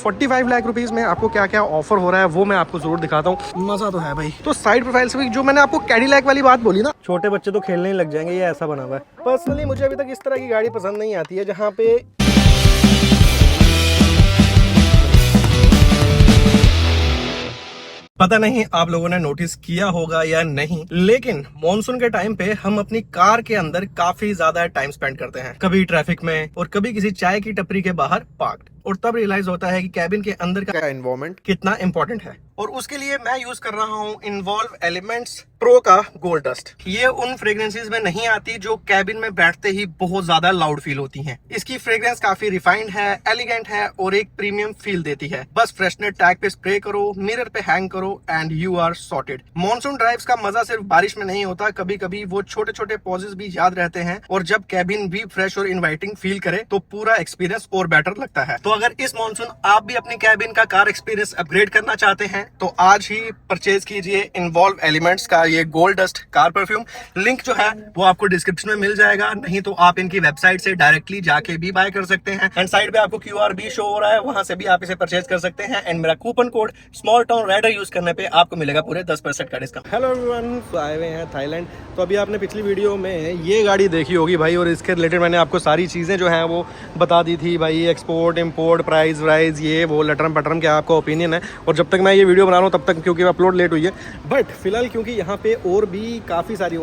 45 lakh rupees में आपको क्या क्या ऑफर हो रहा है वो मैं आपको जरूर दिखाता हूँ। मजा तो है भाई। तो साइड प्रोफाइल से भी जो मैंने आपको कैडिलैक वाली बात बोली ना, छोटे बच्चे तो खेलने ही लग जाएंगे, ये ऐसा बना हुआ है। पर्सनली मुझे अभी तक इस तरह की गाड़ी पसंद नहीं आती है जहाँ पे पता नहीं आप लोगों ने नोटिस किया होगा या नहीं, लेकिन मॉनसून के टाइम पे हम अपनी कार के अंदर काफी ज्यादा टाइम स्पेंड करते हैं, कभी ट्रैफिक में और कभी किसी चाय की टपरी के बाहर पार्क्ड, और तब रियलाइज होता है कि कैबिन के अंदर का एनवायरनमेंट कितना इंपॉर्टेंट है। और उसके लिए मैं यूज कर रहा हूँ इन्वॉल्व एलिमेंट्स प्रो का गोल्ड डस्ट। ये उन फ्रेग्रेंसेस में नहीं आती जो कैबिन में बैठते ही बहुत ज्यादा लाउड फील होती हैं। इसकी फ्रेग्रेंस काफी रिफाइंड है, एलिगेंट है और एक प्रीमियम फील देती है। बस फ्रेशनर टैग पे स्प्रे करो, मिरर पे हैंग करो and you are sorted. Monsoon drives का मजा सिर्फ बारिश में नहीं होता, कभी कभी वो छोटे छोटे पॉजेस भी याद रहते हैं, और जब कैबिन भी फ्रेश और इन्वाइटिंग फील करे तो पूरा एक्सपीरियंस और बेटर लगता है। तो अगर इस मॉनसून आप भी अपनी कैबिन का कार एक्सपीरियंस अपग्रेड करना चाहते हैं तो आज ही परचेज कीजिए इन्वॉल्व एलिमेंट्स का ये gold dust car perfume. Link जो है वो आपको डिस्क्रिप्शन में मिल जाएगा, नहीं तो आप इनकी वेबसाइट से डायरेक्टली जाके भी बाय कर सकते हैं। एंड साइड पे आपको QR भी शो हो रहा है, वहां से भी आप इसे परचेज कर सकते हैं। एंड मेरा coupon code small town rider use करने पे आपको मिलेगा पूरे 10% का डिस्काउंट। हेलो एवरीवन, तो आए हुए हैं थाईलैंड। तो अभी आपने पिछली वीडियो में ये गाड़ी देखी होगी भाई, और इसके रिलेटेड मैंने आपको सारी चीजें जो है वो बता दी थी भाई, एक्सपोर्ट इम्पोर्ट प्राइस वाइज ये वो लटरम पटरम क्या आपका ओपिनियन है। और जब तक मैं ये वीडियो बना रहा हूँ तब तक क्योंकि अपलोड लेट हुई है, बट फिलहाल क्योंकि यहाँ पे और भी काफ़ी सारी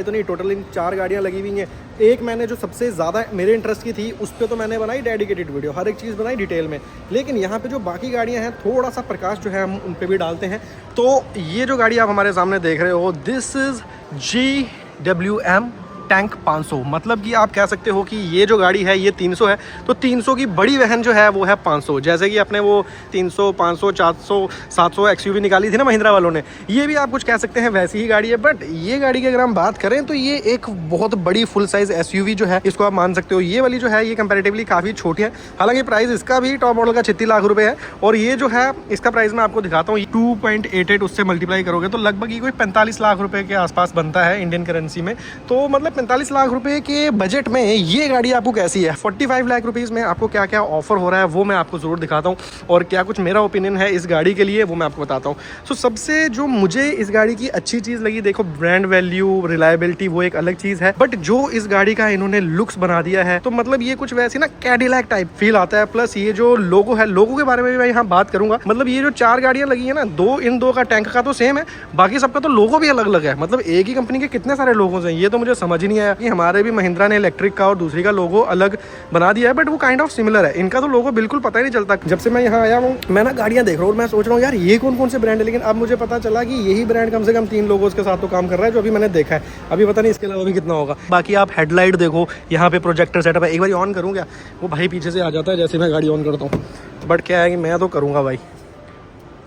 तो नहीं, टोटल इन 4 गाड़ियाँ लगी हुई हैं। एक मैंने जो सबसे ज़्यादा मेरे इंटरेस्ट की थी उस पर तो मैंने बनाई डेडिकेटेड वीडियो, हर एक चीज़ बनाई डिटेल में। लेकिन यहाँ पे जो बाकी गाड़ियाँ हैं थोड़ा सा प्रकाश जो है हम उन पर भी डालते हैं। तो ये जो गाड़ी आप हमारे सामने देख रहे हो, दिस इज़ GWM टैंक 500। मतलब कि आप कह सकते हो कि ये जो गाड़ी है ये 300 है, तो 300 की बड़ी बहन जो है वो है 500। जैसे कि अपने वो 300, 500, 400, 700 XUV निकाली थी ना महिंद्रा वालों ने, ये भी आप कुछ कह सकते हैं वैसी ही गाड़ी है। बट ये गाड़ी की अगर हम बात करें तो ये एक बहुत बड़ी फुल साइज SUV जो है, इसको आप मान सकते हो। ये वाली जो है ये कंपेरेटिवली काफ़ी छोटी है, हालांकि प्राइस इसका भी टॉप मॉडल का 36 लाख रुपये है। और ये जो है इसका प्राइस मैं आपको दिखाता हूँ, 2.88 उससे मल्टीप्लाई करोगे तो लगभग ये कोई 45 लाख रुपये के आसपास बनता है इंडियन करेंसी में। तो मतलब 45 लाख रुपए के बजट में ये गाड़ी आपको कैसी है। 45 लाख रुपीस में आपको क्या क्या ऑफर हो रहा है वो मैं आपको जरूर दिखाता हूँ, और क्या कुछ मेरा ओपिनियन है इस गाड़ी के लिए वो मैं आपको बताता हूँ। सो सबसे जो मुझे इस गाड़ी की अच्छी चीज़ लगी, देखो ब्रांड वैल्यू रिलायबिलिटी वो एक अलग चीज़ है, बट जो इस गाड़ी का इन्होंने लुक्स बना दिया है तो मतलब ये कुछ वैसे ना कैडिलैक टाइप फील आता है। प्लस ये जो लोगो है, लोगो के बारे में भी मैं यहाँ बात करूंगा। मतलब ये जो 4 गाड़ियाँ लगी है ना, इन दो का टैंक का तो सेम है, बाकी सबका तो लोगो भी अलग अलग है। मतलब एक ही कंपनी के कितने सारे लोगों हैं, ये तो मुझे समझ ही नहीं आया कि हमारे भी महिंद्रा ने इलेक्ट्रिक का और दूसरी का लोगो अलग बना दिया है, बट वो काइंड ऑफ सिमिलर है। इनका तो लोगो बिल्कुल पता ही नहीं चलता। जब से मैं यहाँ आया हूँ मैं ना गाड़ियाँ देख रहा हूँ और मैं सोच रहा हूँ यार ये कौन कौन से ब्रांड है, लेकिन अब मुझे पता चला कि यही ब्रांड कम से कम 3 लोगों के साथ तो काम कर रहा है जो अभी मैंने देखा है। अभी पता नहीं इसके अलावा भी कितना होगा। बाकी आप हेडलाइट देखो, यहाँ पे प्रोजेक्टर सेटअप है। एक बार ऑन करूँ क्या, वो भाई पीछे से आ जाता है जैसे मैं गाड़ी ऑन करता हूँ, बट क्या है कि मैं तो करूँगा भाई।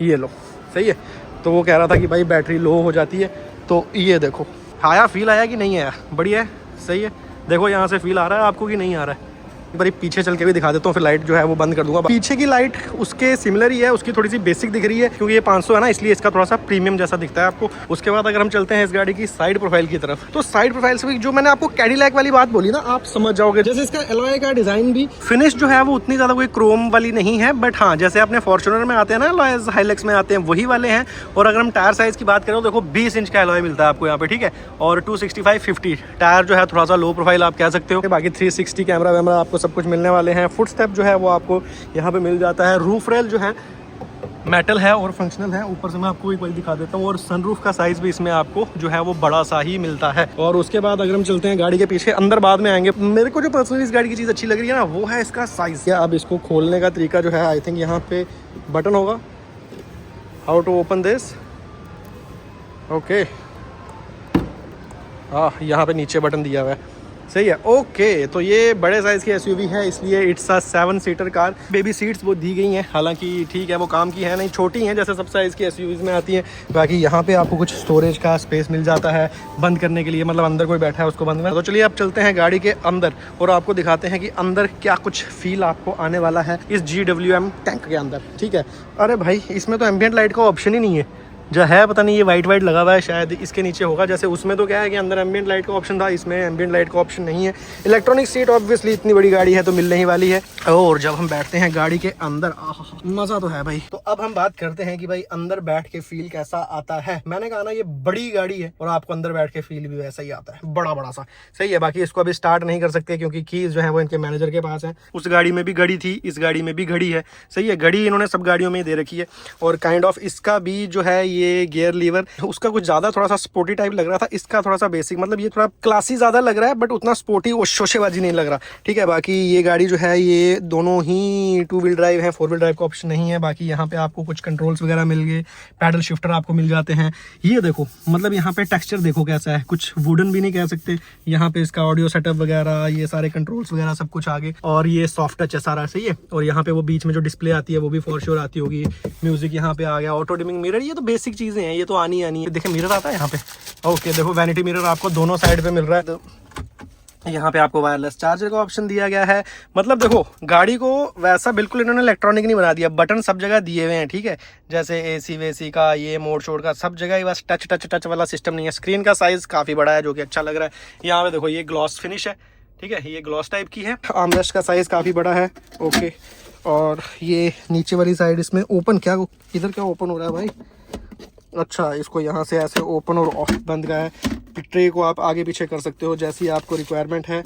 ये लो, सही है। तो वो कह रहा था कि भाई बैटरी लो हो जाती है, तो ये देखो आया, फील आया कि नहीं आया, बढ़िया है, सही है। देखो यहाँ से फील आ रहा है आपको कि नहीं आ रहा है। एक बार पीछे चल के भी दिखा देता हूँ, फिर लाइट जो है वो बंद कर दूंगा। पीछे की लाइट उसके सिमिलर ही है, उसकी थोड़ी सी बेसिक दिख रही है क्योंकि ये 500 है ना, इसलिए इसका थोड़ा सा प्रीमियम जैसा दिखता है आपको। उसके बाद अगर हम चलते हैं इस गाड़ी की साइड प्रोफाइल की तरफ, तो साइड प्रोफाइल से भी जो मैंने आपको कैडिलैक वाली बात बोली ना, आप समझ जाओगे। जैसे इसका एलॉय का डिजाइन भी, फिनिश जो है वो उतनी ज्यादा कोई क्रोम वाली नहीं है, बट हाँ जैसे अपने फॉर्च्यूनर में आते हैं ना एलॉयज, हाइलेक्स में आते हैं, वही वाले हैं। और अगर हम टायर साइज की बात करें तो देखो 20 इंच का एलॉय मिलता है आपको यहाँ पे, ठीक है। और 265/50 टायर जो है थोड़ा सा लो प्रोफाइल आप कह सकते हो। बाकी 360 कैमरा वैमरा आपको सब कुछ मिलने वाले हैं। फुट स्टेप जो है वो आपको यहाँ पे मिल जाता है। रूफ रेल जो है मेटल है और फंक्शनल है। ऊपर से मैं आपको एक बार दिखा देता हूँ, और सनरूफ का साइज भी इसमें आपको जो है वो बड़ा सा ही मिलता है। और उसके बाद अगर हम चलते हैं गाड़ी के पीछे, अंदर बाद में आएंगे। मेरे को जो पर्सनली इस गाड़ी की चीज़ अच्छी लग रही है ना, वो है इसका साइज। क्या अब इसको खोलने का तरीका जो है, आई थिंक यहाँ पे बटन होगा, how to open this, okay. यहाँ पे नीचे बटन दिया हुआ है, सही है, ओके। तो ये बड़े साइज़ की SUV है, इसलिए it's a 7 seater car. Baby seats वो दी गई हैं, हालांकि ठीक है वो काम की है नहीं, छोटी हैं जैसे सब साइज़ की SUVs में आती हैं। बाकी यहाँ पे आपको कुछ स्टोरेज का स्पेस मिल जाता है बंद करने के लिए, मतलब अंदर कोई बैठा है उसको बंद करना। तो चलिए अब चलते हैं गाड़ी के अंदर और आपको दिखाते हैं कि अंदर क्या कुछ फील आपको आने वाला है इस GWM टैंक के अंदर, ठीक है। अरे भाई इसमें तो एम्बिएंट लाइट का ऑप्शन ही नहीं है, जो है पता नहीं, ये वाइट वाइट लगा हुआ है, शायद इसके नीचे होगा। जैसे उसमें तो क्या है कि अंदर एम्बिएंट लाइट का ऑप्शन था, इसमें एम्बिएंट लाइट का ऑप्शन नहीं है। इलेक्ट्रॉनिक सीट ऑब्वियसली इतनी बड़ी गाड़ी है तो मिलने ही वाली है। और जब हम बैठते हैं गाड़ी के अंदर, मजा तो है भाई। तो अब हम बात करते हैं कि भाई अंदर बैठ के फील कैसा आता है। मैंने कहा ना ये बड़ी गाड़ी है और आपको अंदर बैठ के फील भी वैसा ही आता है, बड़ा बड़ा सा। सही है। बाकी इसको अभी स्टार्ट नहीं कर सकते क्योंकि कीज जो है वो इनके मैनेजर के पास है। उस गाड़ी में भी घड़ी थी, इस गाड़ी में भी घड़ी है। सही है, घड़ी इन्होंने सब गाड़ियों में दे रखी है। और काइंड ऑफ इसका भी जो है ये गियर लीवर, उसका कुछ ज्यादा थोड़ा सा स्पोर्टी टाइप लग रहा था, इसका थोड़ा सा बेसिक, मतलब ये थोड़ा क्लासी ज्यादा लग रहा है बट उतना स्पोर्टी और शोशेबाजी नहीं लग रहा। ठीक है। बाकी ये गाड़ी जो है ये दोनों ही 2 व्हील ड्राइव है, 4 व्हील ड्राइव का ऑप्शन नहीं है। बाकी यहाँ पे आपको कुछ कंट्रोल्स वगैरह मिल गए, पैडल शिफ्टर आपको मिल जाते हैं। ये देखो, मतलब यहाँ पे टेक्सचर देखो कैसा है, कुछ वुडन भी नहीं कह सकते। यहाँ पे इसका ऑडियो सेटअप वगैरह, ये सारे कंट्रोल्स वगैरह सब कुछ आगे, और ये सॉफ्ट टच है सारा। सही है। और यहाँ पे वो बीच में जो डिस्प्ले आती है वो भी फॉर श्योर आती होगी। म्यूजिक यहाँ पे आ गया, ऑटो डिमिंग मिरर, ये तो बेसिक चीजें हैं, ये तो आनी है। देखिए मिरर आता है यहाँ पे। ओके, देखो वैनिटी मिरर आपको दोनों साइड पे मिल रहा है। तो यहाँ पे आपको वायरलेस चार्जर का ऑप्शन दिया गया है। मतलब देखो गाड़ी को वैसा बिल्कुल इन्होंने इलेक्ट्रॉनिक नहीं बना दिया, बटन सब जगह दिए हुए हैं। ठीक है, जैसे एसी वेसी का, ये मोड शोड का, सब जगह बस टच टच टच वाला सिस्टम नहीं है। स्क्रीन का साइज काफी बड़ा है जो कि अच्छा लग रहा है। यहाँ पे देखो ये ग्लॉस फिनिश है। ठीक है, ये ग्लॉस टाइप की है। आर्मरेस्ट का साइज काफी बड़ा है। ओके, और ये नीचे वाली साइड इसमें ओपन, क्या इधर क्या ओपन हो रहा है भाई? अच्छा, इसको यहाँ से ऐसे ओपन और ऑफ बंद का है। ट्रे को आप आगे पीछे कर सकते हो जैसी आपको रिक्वायरमेंट है।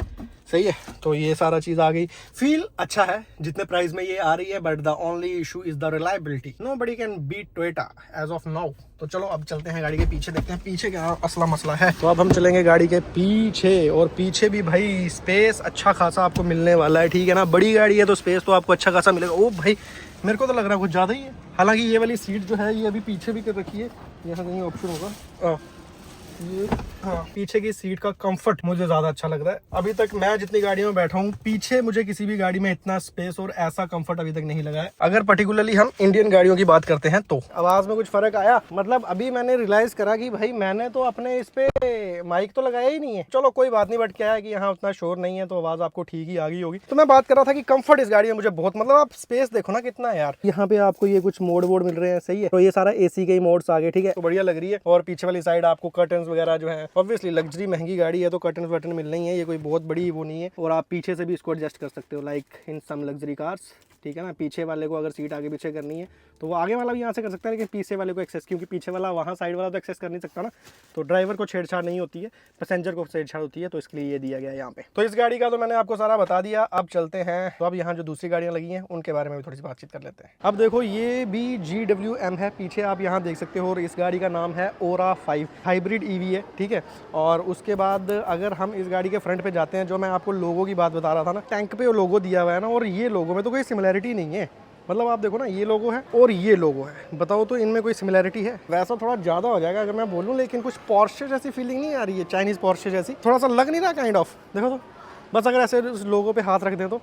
सही है। तो ये सारा चीज़ आ गई। फील अच्छा है जितने प्राइस में ये आ रही है, but the only issue is the reliability. Nobody can beat Toyota as of now. तो चलो अब चलते हैं गाड़ी के पीछे, देखते हैं पीछे क्या असला मसला है। तो अब हम चलेंगे गाड़ी के पीछे, और पीछे भी भाई स्पेस अच्छा खासा आपको मिलने वाला है। ठीक है ना, बड़ी गाड़ी है तो स्पेस तो आपको अच्छा खासा मिलेगा। ओ भाई, मेरे को तो लग रहा है कुछ ज़्यादा ही है। हालांकि ये वाली सीट जो है ये अभी पीछे भी कर रखी है, यहाँ कहीं ऑप्शन होगा। ये हाँ, पीछे की सीट का कंफर्ट मुझे ज्यादा अच्छा लग रहा है। अभी तक मैं जितनी गाड़ियों में बैठा हूँ, पीछे मुझे किसी भी गाड़ी में इतना स्पेस और ऐसा कंफर्ट अभी तक नहीं लगा है। अगर पर्टिकुलरली हम इंडियन गाड़ियों की बात करते हैं तो आवाज में कुछ फर्क आया। मतलब अभी मैंने रियलाइज करा कि भाई मैंने तो अपने इस पे माइक तो लगाया ही नहीं है। चलो कोई बात नहीं, बट क्या है कि यहाँ उतना शोर नहीं है तो आवाज आपको ठीक ही आ गई होगी। तो मैं बात कर रहा था कि कंफर्ट इस गाड़ी में मुझे बहुत, मतलब आप स्पेस देखो ना कितना है यार। यहाँ पे आपको ये कुछ मोड वोड मिल रहे हैं। सही है। तो ये सारा एसी के ही मोड्स आ गए। ठीक है, तो बढ़िया लग रही है। और पीछे वाली साइड आपको कर्टन्स वगैरह जो है, ऑब्वियसली लग्जरी महंगी गाड़ी है तो कर्टन वर्टन मिलना ही है, ये कोई बहुत बड़ी वो नहीं है। और आप पीछे से भी इसको एडजस्ट कर सकते हो, like in some luxury cars. ठीक है ना, पीछे वाले को अगर सीट आगे पीछे करनी है तो वो आगे वाला भी यहाँ से कर सकता है, लेकिन पीछे वाले को एक्सेस, क्योंकि पीछे वाला वहाँ साइड वाला तो एक्सेस कर नहीं सकता ना, तो ड्राइवर को छेड़छाड़ नहीं होती है, पैसेंजर को छेड़छाड़ होती है, तो इसके लिए ये दिया गया है यहाँ पे। तो इस गाड़ी का तो मैंने आपको सारा बता दिया। अब चलते हैं, तो अब यहाँ जो दूसरी गाड़ियाँ लगी हैं उनके बारे में भी थोड़ी सी बातचीत कर लेते हैं। अब देखो ये भी GWM है, पीछे आप यहाँ देख सकते हो, और इस गाड़ी का नाम है ओरा 5 हाइब्रिड EV है। ठीक है, और उसके बाद अगर हम इस गाड़ी के फ्रंट पे जाते हैं, जो मैं आपको लोगो की बात बता रहा था ना, टैंक पे वो लोगो दिया हुआ है ना, और ये लोगो में तो कोई सिमिलैरिटी नहीं है। मतलब आप देखो ना, ये लोगो है और ये लोगो है, बताओ तो इनमें कोई सिमिलैरिटी है? वैसा थोड़ा ज्यादा हो जाएगा अगर मैं बोलूं, लेकिन कुछ पोर्शे जैसी फीलिंग नहीं आ रही है, चाइनीज पोर्शे जैसी थोड़ा सा लग नहीं रहा काइंड ऑफ। देखो तो बस, अगर ऐसे उस लोगो पे हाथ रख दें तो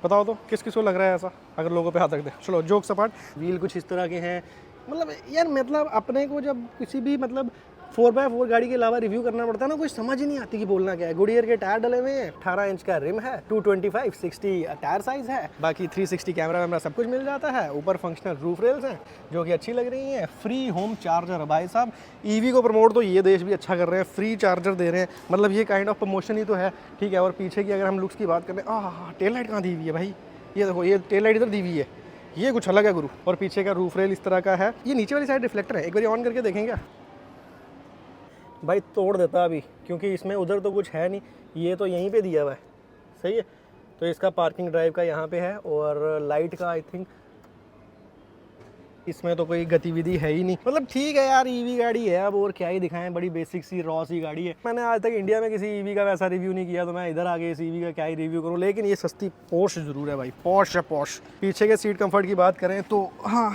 बताओ तो किस किस को लग रहा है ऐसा, अगर लोगों पे हाथ रख दें। चलो जोक्स अपार्ट, व्हील कुछ इस तरह के हैं। मतलब यार, मतलब अपने को जब किसी भी मतलब 4x4 गाड़ी के अलावा रिव्यू करना पड़ता है ना, कुछ समझ ही नहीं आती कि बोलना क्या है। गुडियर के टायर डले हुए हैं, 18 इंच का रिम है, 225/60 टायर साइज है, बाकी 360 कैमरा वैमरा सब कुछ मिल जाता है। ऊपर फंक्शनल रूफ रेल्स हैं जो कि अच्छी लग रही हैं। फ्री होम चार्जर, भाई साहब ईवी को प्रमोट तो ये देश भी अच्छा कर रहे हैं, फ्री चार्जर दे रहे हैं, मतलब ये काइंड ऑफ प्रमोशन ही तो है। ठीक है, और पीछे की अगर हम लुक्स की बात करें, टेल लाइट कहाँ दी हुई है भाई? ये देखो, ये टेल लाइट इधर दी हुई है, ये कुछ अलग है गुरु। और पीछे का रूफ रेल इस तरह का है। ये नीचे वाली साइड रिफ्लेक्टर है, एक बार ऑन करके देखें क्या भाई? तोड़ देता अभी, क्योंकि इसमें उधर तो कुछ है नहीं, ये तो यहीं पे दिया हुआ है। सही है, तो इसका पार्किंग ड्राइव का यहाँ पे है, और लाइट का आई थिंक इसमें तो कोई गतिविधि है ही नहीं। मतलब ठीक है यार, ईवी गाड़ी है, अब और क्या ही दिखाएं, बड़ी बेसिक सी रॉ सी गाड़ी है। मैंने आज तक इंडिया में किसी ईवी का वैसा रिव्यू नहीं किया, तो मैं इधर आके इस ईवी का क्या ही रिव्यू करूं। लेकिन ये सस्ती पोर्श जरूर है भाई, पोर्श है पोर्श। पीछे के सीट कंफर्ट की बात करें तो हाँ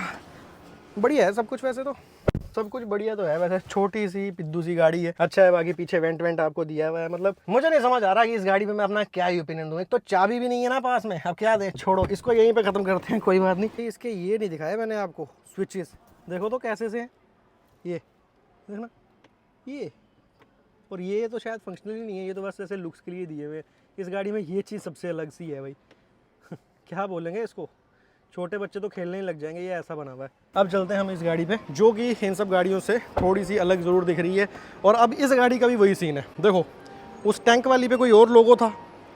बढ़िया है सब कुछ, वैसे तो सब कुछ बढ़िया तो है। वैसे छोटी सी पिद्दू सी गाड़ी है, अच्छा है। बाकी पीछे वेंट आपको दिया हुआ है। मतलब मुझे नहीं समझ आ रहा कि इस गाड़ी पे मैं अपना क्या ही ओपिनियन दूं। एक तो चाबी भी नहीं है ना पास में, अब क्या दे, छोड़ो इसको, यहीं पे खत्म करते हैं, कोई बात नहीं। इसके ये नहीं दिखाया मैंने आपको स्विचेस, देखो तो कैसे से ये देखना, ये और ये तो शायद फंक्शनल ही नहीं है, ये तो बस ऐसे लुक्स के लिए दिए हुए। इस गाड़ी में ये चीज़ सबसे अलग सी है भाई क्या बोलेंगे इसको, छोटे बच्चे तो खेलने ही लग जाएंगे, ये ऐसा बना हुआ है। अब चलते हैं हम इस गाड़ी पे, जो कि इन सब गाड़ियों से थोड़ी सी अलग ज़रूर दिख रही है। और अब इस गाड़ी का भी वही सीन है, देखो उस टैंक वाली पे कोई और लोगो था,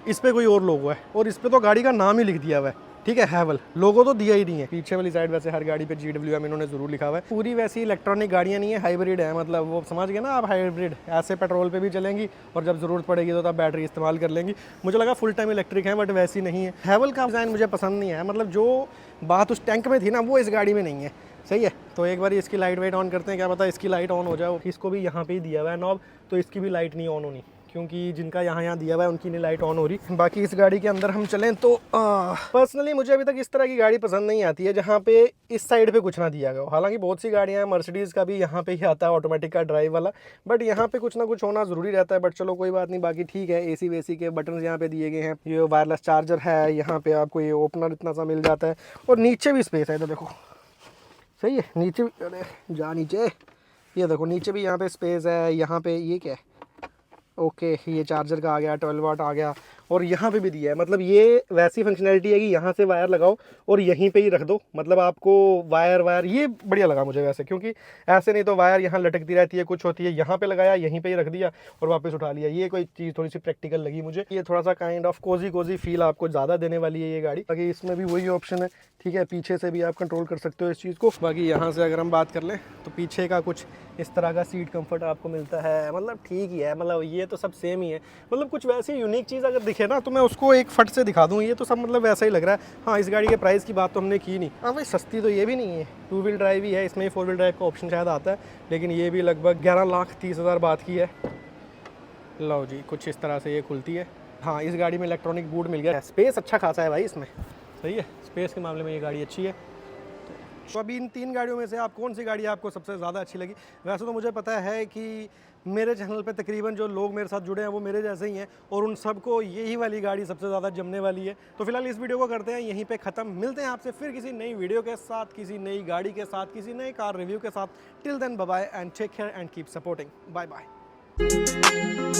इस पे कोई और लोगो है, और इस पे तो गाड़ी का नाम ही लिख दिया हुआ है, ठीक है, हैवल, लोगो तो दिया ही नहीं है। पीछे वाली साइड वैसे हर गाड़ी पे GWM इन्होंने जरूर लिखा हुआ है। पूरी वैसी इलेक्ट्रॉनिक गाड़ियाँ नहीं है, हाइब्रिड है, मतलब वो समझ गए ना आप, हाइब्रिड ऐसे पेट्रोल पे भी चलेंगी और जब ज़रूरत पड़ेगी तो तब बैटरी इस्तेमाल कर लेंगी। मुझे लगा फुल टाइम इलेक्ट्रिक है, बट वैसी नहीं है। हैवल का डिज़ाइन मुझे पसंद नहीं है, मतलब जो बात उस टैंक में थी ना वो इस गाड़ी में नहीं है। सही है, तो एक बार इसकी लाइट वाइट ऑन करते हैं, क्या पता इसकी लाइट ऑन हो जाए। इसको भी यहाँ पे ही दिया हुआ है नॉब, तो इसकी भी लाइट नहीं ऑन होनी, क्योंकि जिनका यहाँ दिया हुआ है उनकी नहीं लाइट ऑन हो रही। बाकी इस गाड़ी के अंदर हम चलें तो पर्सनली मुझे अभी तक इस तरह की गाड़ी पसंद नहीं आती है जहाँ पे इस साइड पे कुछ ना दिया गया हो। हालांकि बहुत सी गाड़ियाँ हैं, मर्सिडीज़ का भी यहाँ पे ही आता है ऑटोमेटिक का ड्राइव वाला, बट यहाँ पे कुछ ना कुछ होना ज़रूरी रहता है। बट चलो कोई बात नहीं, बाकी ठीक है। AC वेसी के बटन यहाँ पे दिए गए हैं, ये वायरलेस चार्जर है, यहाँ पे आपको ये ओपनर इतना सा मिल जाता है, और नीचे भी स्पेस है, तो देखो सही है, नीचे भी, अरे जा नीचे, ये देखो नीचे भी यहाँ पे स्पेस है। यहाँ पे ये क्या है, ओके ये चार्जर का आ गया, 12 वाट आ गया, और यहाँ पे भी दिया है। मतलब ये वैसी फंक्शनैलिटी है कि यहाँ से वायर लगाओ और यहीं पे ही रख दो, मतलब आपको वायर ये बढ़िया लगा मुझे वैसे, क्योंकि ऐसे नहीं तो वायर यहाँ लटकती रहती है, कुछ होती है, यहाँ पे लगाया, यहीं पे ही रख दिया और वापस उठा लिया। ये कोई चीज़ थोड़ी सी प्रैक्टिकल लगी मुझे। ये थोड़ा सा काइंड ऑफ कोजी फील आपको ज़्यादा देने वाली है ये गाड़ी। बाकी इसमें भी वही ऑप्शन है, ठीक है, पीछे से भी आप कंट्रोल कर सकते हो इस चीज़ को। बाकी यहाँ से अगर हम बात कर लें तो पीछे का कुछ इस तरह का सीट कंफर्ट आपको मिलता है, मतलब ठीक ही है, मतलब ये तो सब सेम ही है। मतलब कुछ वैसी यूनिक चीज़ अगर दिखे ना तो मैं उसको एक फट से दिखा दूँ, ये तो सब मतलब वैसा ही लग रहा है। हाँ, इस गाड़ी के प्राइस की बात तो हमने की नहीं। हाँ भाई, सस्ती तो ये भी नहीं है, 2 व्हील ड्राइव ही है, इसमें 4 व्हील ड्राइव का ऑप्शन शायद आता है, लेकिन ये भी लगभग 11,30,000 बात की है। लो जी, कुछ इस तरह से ये खुलती है। हाँ, इस गाड़ी में इलेक्ट्रॉनिक बूट मिल गया, स्पेस अच्छा खासा है भाई इसमें, सही है, स्पेस के मामले में ये गाड़ी अच्छी है। तो अभी इन 3 गाड़ियों में से आप कौन सी गाड़ी आपको सबसे ज़्यादा अच्छी लगी? वैसे तो मुझे पता है कि मेरे चैनल पे तकरीबन जो लोग मेरे साथ जुड़े हैं वो मेरे जैसे ही हैं, और उन सबको यही वाली गाड़ी सबसे ज़्यादा जमने वाली है। तो फिलहाल इस वीडियो को करते हैं यहीं पे ख़त्म। मिलते हैं आपसे फिर किसी नई वीडियो के साथ, किसी नई गाड़ी के साथ, किसी नए कार रिव्यू के साथ। Till then bye bye and take care and keep supporting. Bye bye.